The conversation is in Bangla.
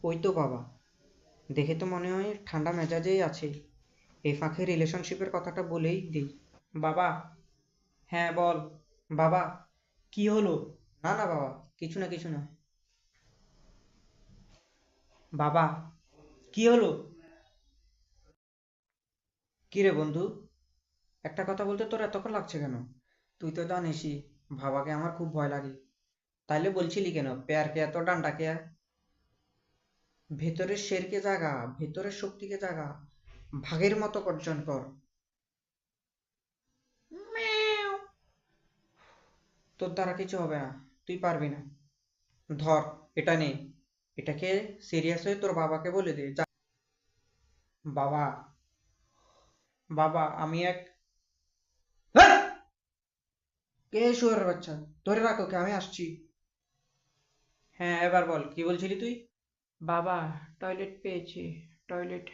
ওই তো বাবা, দেখে তো মনে হয় ঠান্ডা মেজাজেই আছে। এই ফাঁকে রিলেশনশিপের কথাটা বলেই দিই। বাবা। হ্যাঁ বল। বাবা। কি হলো? না না বাবা, কিছু না কিছু না। বাবা। কি হলো? কি রে বন্ধু, একটা কথা বলতে তোর এতক্ষণ লাগছে কেন? তুই তো জানিসই বাবাকে আমার খুব ভয় লাগে। তাইলে বলছিলি কেন প্যারকে এত ডান্ডা কে? ভেতরের শেরকে জাগা, ভেতরের শক্তিকে জাগা, ভাগের মতো গর্জন কর। তোর দ্বারা কিছু হবে না, তুই পারবি না। ধর, এটা নে, এটাকে সিরিয়াস হয়ে তোর বাবাকে বলে দে যা। বাবা। বাবা আমি এক। হেই! কে শুয়োরের বাচ্চা? ধরে রাখো কে, আমি আসছি। হ্যাঁ এবার বল, কি বলছিলি তুই? বাবা, টয়লেট পেয়েছি, টয়লেট।